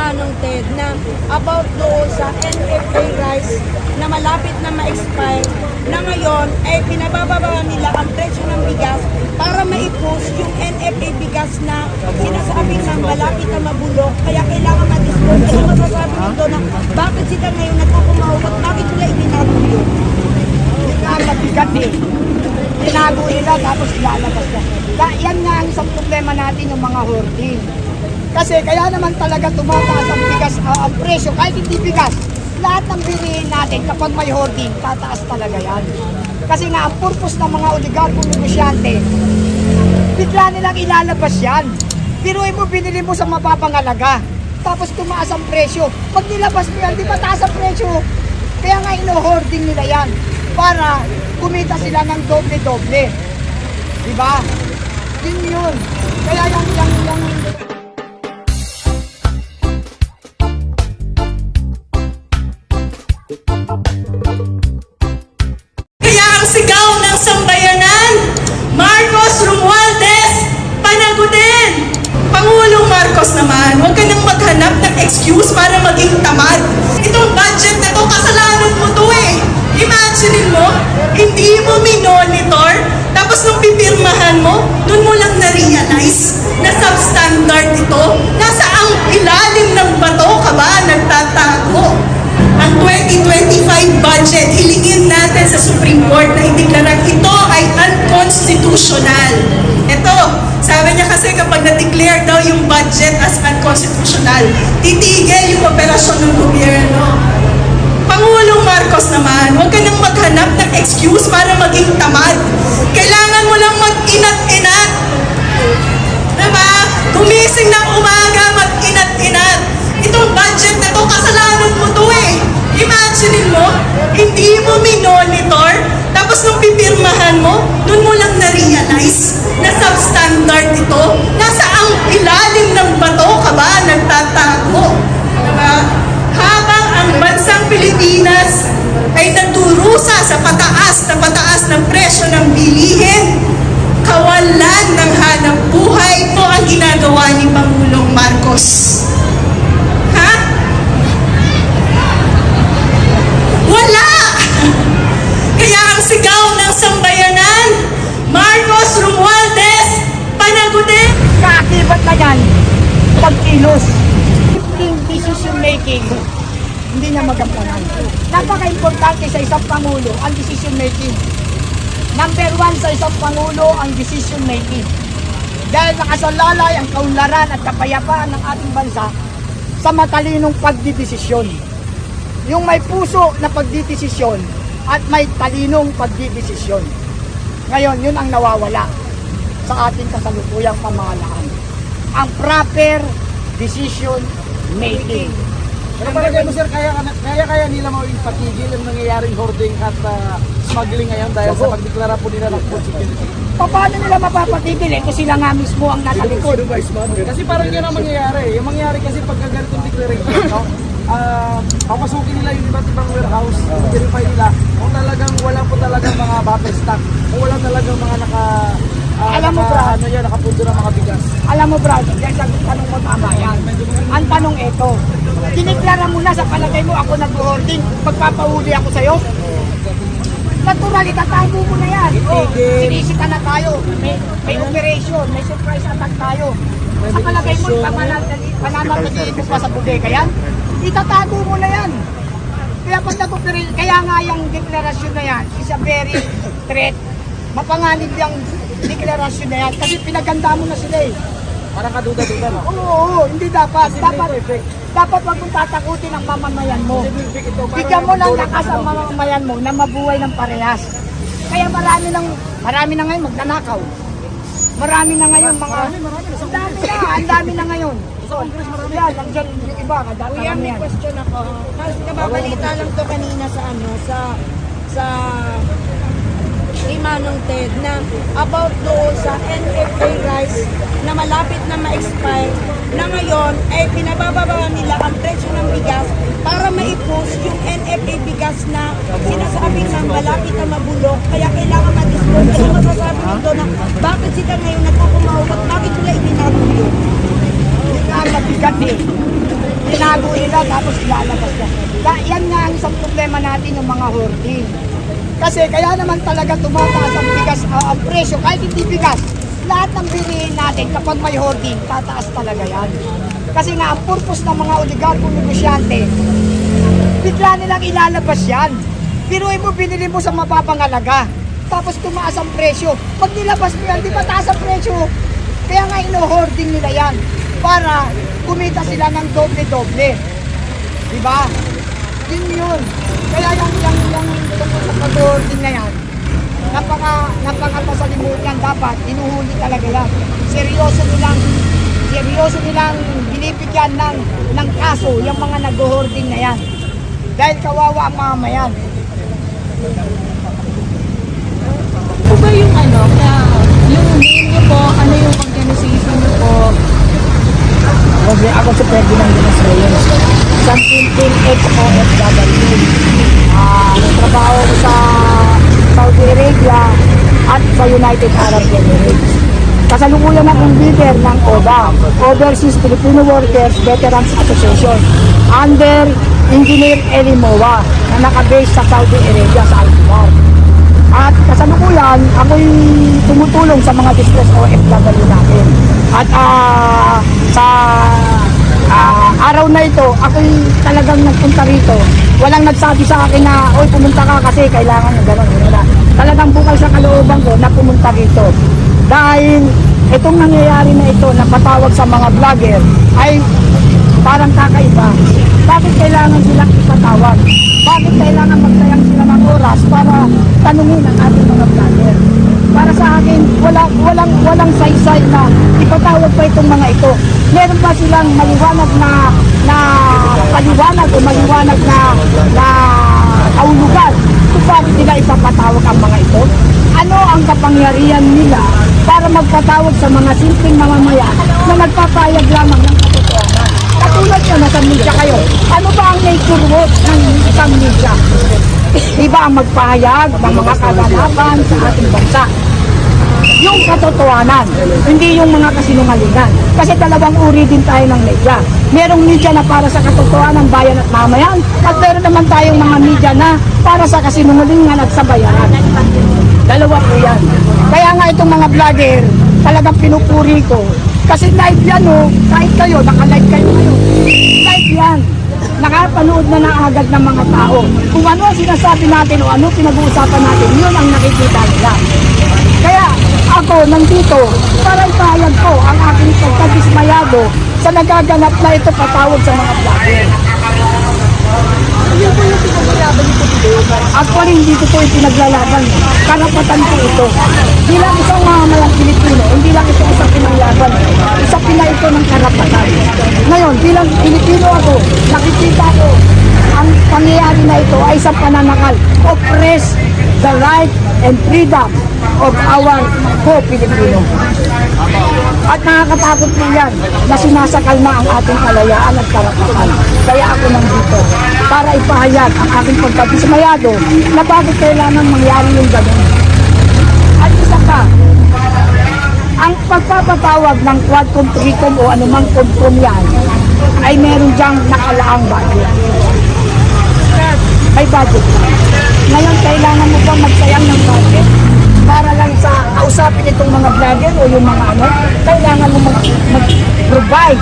Manong Ted na about doon sa NFA rice na malapit na ma-expire na ngayon ay pinabababa nila ang presyo ng bigas para ma-push yung NFA bigas na sinasabi na malapit na mabulok kaya kailangan ma-dispose. Ano masasabi nito na bakit sila ngayon nagkukumahog at bakit nila itinago yun? Ang mabigat eh. Tinago nila tapos ilalabas na. Yan nga ang isang problema natin yung mga hoarding. Kasi kaya naman talaga tumataas ang bigas, ang presyo, kahit hindi bigas. Lahat ng bilihin natin kapag may hoarding, tataas talaga yan. Kasi nga ang purpose ng mga oligarkong negosyante, bigla nilang ilalabas yan. Piruin mo, binili mo sa mababang halaga. Tapos tumaas ang presyo. Pag nilabas mo yan, di ba taas ang presyo? Kaya nga ino-hoarding nila yan. Para kumita sila ng doble-doble. Diba? Yun. Kaya yung Kaya ang sigaw ng sambayanan, Marcos Romualdez, panagutin! Pangulong Marcos naman, huwag ka nang maghanap ng excuse para maging tamad. Itong budget na to, kasalanan mo to eh. Imagine mo, hindi mo minonitor, tapos nung pipirmahan mo, dun mo lang na-realize na substandard ito. Nasa ang ilalim ng bato ka ba nagtatago? Ang 2025 budget, hilingin natin sa Supreme Court na ideklarang ito ay unconstitutional. Ito, sabi niya kasi kapag na-declare daw yung budget as unconstitutional, titigil yung operasyon ng gobyerno. Pangulong Marcos naman, huwag ka nang maghanap ng excuse para maging tamad. Kailangan mo lang mag-inat-inat. Diba? Gumising ng umaga, mag-inat-inat. Itong budget na to, kasalanan mo to eh. Imagine mo, hindi mo minonitor, tapos nung pipirmahan mo, dun mo lang na-realize na substandard ito. Nasa ang ilalim ng bato ka ba nagtatago? Diba? Habang ang bansang Pilipinas ay nagdurusa sa pataas ng presyo ng bilihin, kawalan ng hanap buhay po ang ginagawa ni Pangulong Marcos. Ha? Wala! Kaya ang sigaw ng sambayanan, Marcos Romualdez, panagutin! kaakibat na yan, pagkilos. Decision making, hindi niya magampanan. Napaka-importante sa isang Pangulo ang decision making. Number 1 sa isang Pangulo ang decision making. Dahil nakasalalay ang kaunlaran at kapayapaan ng ating bansa sa matalinong pagdidesisyon. Yung may puso na pagdidesisyon at may talinong pagdidesisyon. Ngayon, yun ang nawawala sa ating kasalukuyang pamahalaan. Ang proper decision making. Pero palagay mo sir, kaya nila ipatigil ang nangyayaring hoarding at smuggling ngayon dahil sa pagdeklara po nila ng food security? Paano nila mapapatigil kung sila nga mismo ang nasa likod? Kasi parang yun ang mangyayari. Yung mangyayari kasi pagka ganitong declaration, no? Papasukin nila yung iba't ibang warehouse, verify nila kung talagang wala po talagang mga buffer stock, kung wala talagang mga nakapundo ng mga bigas. Alam mo brad, dahil sa tanong mo tama yan. Ang tanong ito, diniklara mo na sa palagay mo ako nag-hoarding, pagpapahuli ako sa'yo? Natural, itatago mo na yan. Sinisita na tayo, may operation, may surprise attack tayo. Sa palagay mo, pananatiliin mo pa sa bodega yan? Itatago mo na yan. Kaya pag nag-operate, kaya nga yung deklarasyon na yan is a very threat. Mapanganib yung deklarasyon na yan kasi pinaganda mo na sila eh. Parang kaduda-duda, no? Oo, hindi dapat. Dapat wag mong tatakutin ang mamamayan mo. Bigyan mo lang lakas ang mamamayan mo na mabuhay ng parehas. Kaya marami na ngayon magnanakaw. Marami na ngayon mga... Ang dami na ngayon. Yan, nandiyan yung iba, kadami Kuya, may yan. question ako. Kasi nababalita lang to kanina sa kay Manong Ted na about doon sa NFA rice na malapit na ma-expire na ngayon ay pinabababa nila ang presyo ng bigas para ma-push yung NFA bigas na sinasabi na malapit na mabulok kaya kailangan ma-dispose. Ano masasabi nito na bakit sila ngayon nagkukumahog at bakit nila itinago yun? Ang mabigat eh. tinago nila tapos lalabas na. Yan nga ang isang problema natin yung mga hoarding. Kasi kaya naman talaga tumataas ang bigas, ang presyo, kahit hindi bigas. Lahat ng bilihin natin kapag may hoarding, tataas talaga yan. Kasi nga ang purpose ng mga oligarkong negosyante, bigla nilang ilalabas yan. Biruin mo, binili mo sa mababang halaga. Tapos tumaas ang presyo. Pag nilabas mo yan, di ba taas ang presyo? Kaya nga ino-hoarding nila yan para kumita sila ng doble-doble. Di ba? Yun. Kaya yung tungkol sa pag-hoarding na yan, napaka-pasalimutan dapat, inuhuli talaga yan. Seryoso nilang binibigyan ng kaso yung mga nag-hoarding na yan. Dahil kawawa ang mamayan. Ano ba yung yung name niyo po, ano yung organization niyo po? Ako si Ferdinand de los Reyes. Isang simple ex-OFW. Nagtrabaho ko sa Saudi Arabia at sa United Arab Emirates. Kasalukuyan akong leader ng ODA, Overseas Filipino Workers Veterans Association, under Engineer Eli Moa na nakabase sa Saudi Arabia sa Alpar. At kasalukuyan, ako'y tumutulong sa mga distress OFW natin. At sa araw na ito, ako'y talagang nagpunta rito. Walang nagsabi sa akin na, oy, pumunta ka kasi kailangan ng gano'n. Talagang bukal sa kalooban ko na pumunta rito. Dahil itong nangyayari na ito na patawag sa mga vlogger ay parang kakaiba. Bakit kailangan silang ipatawag? Bakit kailangan magsayang sila ng oras para tanungin ang ating mga vlogger? Para sa akin, walang saysay na ipatawag pa itong mga ito. Meron pa silang maliwanag na paliwanag o maliwanag na kaulugan kung bakit nila ipapatawag ang mga ito? Ano ang kapangyarihan nila para magpatawag sa mga simpleng mamamayan na nagpapayag lamang ng katotohanan? Katulad nyo, nasa media kayo. Ano ba ang nature work ng isang media? Diba ang magpahayag ng mga kaganapan sa ating bansa? Yung katotohanan, hindi yung mga kasinungalingan. Kasi dalawang uri din tayo ng media. Merong media na para sa katotohanan ng bayan at mamayan, at meron naman tayong mga media na para sa kasinungalingan at sa bayaran. Dalawa po yan. Kaya nga itong mga vlogger, talagang pinupuri ko. Kasi live yan kahit kayo, naka-live kayo ngayon. Live yan. Nakapanood na agad ng mga tao. Kung ano ang sinasabi natin o ano pinag-uusapan natin, yun ang nakikita nila. Kaya ako nandito para ipahayag ko ang aking pagkadismayado sa nagaganap na ito patawag sa mga vlogger. Ano po yung pinaglalaban ito today? Actually, hindi ko po yung pinaglalaban. Karapatan ko ito. Bilang isang mamamayang Pilipino, hindi lang ito isang pinaglaban. Isa pina ito ng karapatan. Ngayon, bilang Pilipino ako, nakikita ko ang pangyayari na ito ay isang pananakal. Oppress the right and freedom of our co-Pilipino. At nakakatakot po yan na sinasakal na ang ating kalayaan at karapatan. Kaya ako nandito para ipahayag ang aking pagkadismayado na bakit kailangan mangyari yung gano'n. At isa pa, ang pagpapatawag ng Quadcom, Tricom o anumang Quadcom yan ay meron diyang nakalaang budget. May budget. Ngayon, kailangan mo ba magsayang ng budget para lang sa kausapin itong mga vlogger o yung mga kailangan mo mag-provide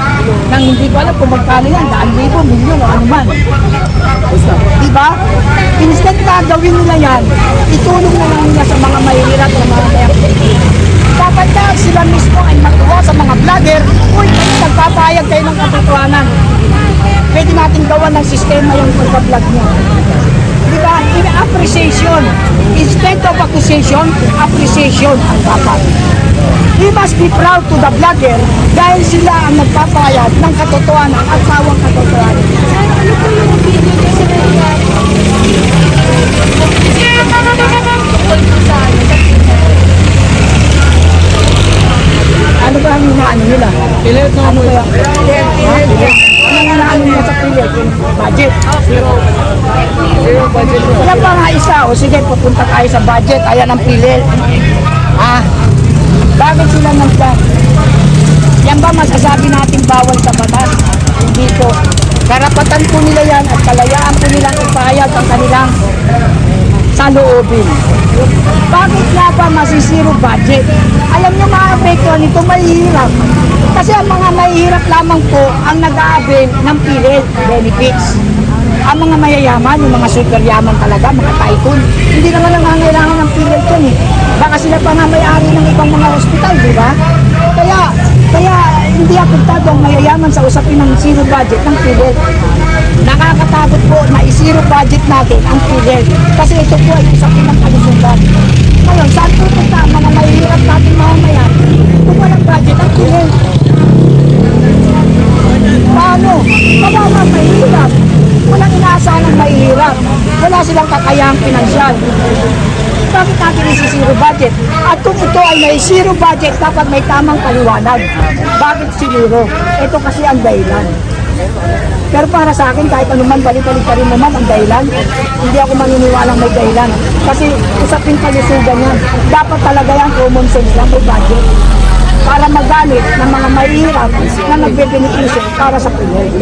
ng hindi ko alam kung magkano yan, 100,000, milyon o ano man. Diba? Instead na gawin nila yan, itulong na lang nila sa mga mahihirap na mga mayang. Dapat na sila mismo ay matuwa sa mga vlogger, uy, nagpapayag kayo ng katotohanan. Pwede natin gawa ng sistema yung pagka-vlog niya. Diba? Appreciation. Instead of accusation, appreciation ang dapat. We must be proud to the vlogger dahil sila ang nagpapayag ng katotohanan at sawang katotohanan. Ano po yung opinion niyo sa nangyayari? Ano ba ang inaano nila? Pilit na mo yan. Ano ang inaano nila sa pilit? Budget. Zero budget mo. Yan pa nga isa. O sige, pupunta tayo sa budget. Ayan ang pilit. Bakit sila nagdan? Yan ba masasabi natin bawal sa batas? Hindi po. Karapatan po nila yan at kalayaan po nilang ipahayag ang kanilang saloobin. Bakit nga ba masisiro budget? Alam nyo mga epekto nito, mahihirap. Kasi ang mga mahihirap lamang po ang nag-a-avail ng PhilHealth benefits. Ang mga mayayaman, yung mga super yaman talaga, mga tycoon, hindi naman nangangailangan ng PhilHealth yun eh. Baka sila pa nga may-ari ng ibang mga hospital, di ba? Kaya hindi apektado ang mayayaman sa usapin ng zero budget ng PhilHealth. Nakakatakot po na i-zero budget natin ang PhilHealth kasi ito po ay usapin ng kalusugan. Ngayon, saan pupunta ang mga mahihirap natin mamamayan kung walang budget ang PhilHealth? Paano? Kawawa mahihirap. Walang inaasahan ng mahihirap. Wala silang kakayahang pinansyal. Bakit natin isi-zero budget? At kung ito ay may zero budget, dapat may tamang paliwanag. Bakit zero? Ito kasi ang dahilan. Pero para sa akin, kahit anuman, balik-balik ka rin naman ang dahilan. Hindi ako maniniwalang may dahilan. Kasi usapin kalusugan yan. Dapat talaga yan, common sense lang, may budget. Para magamit ng mga mahihirap na nagbe-beneficio para sa PhilHealth.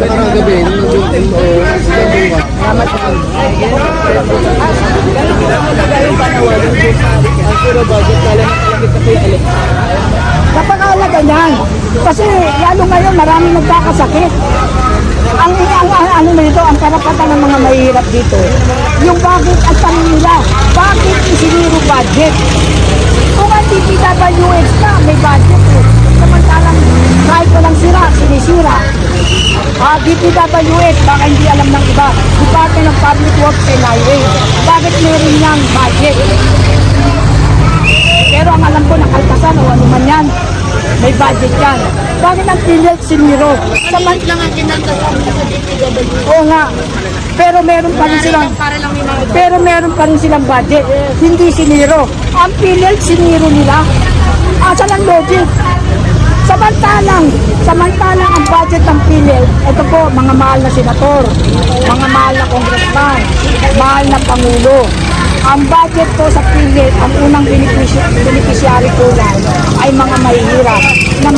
Napakahalaga niyan. Kasi lalo ngayon maraming nagkakasakit. Ang ano nito, ang karapatan ng mga mahihirap dito, yung bakit ang tanong nila, bakit isiniro budget? Kung ang DPWH na, may budget eh. Samantalang kahit walang sira, sinisira. DPWH, baka hindi alam ng iba, Department of Public Works and Highway. Bakit meron niyang budget? Pero ang alam ko, nakaltasan o ano man yan, may budget yan. Bakit ang PhilHealth siniro? Maliit lang ang kinantasan sa DPWH. Oo nga. Pero meron pa rin silang budget. Hindi siniro. Ang PhilHealth siniro nila. Asa lang logic? Samantalang ang budget ng PhilHealth, ito po, mga mahal na senator, mga mahal na congressman, mahal na pangulo. Ang budget po sa PhilHealth, ang unang beneficiary po lang ay mga mahihirap na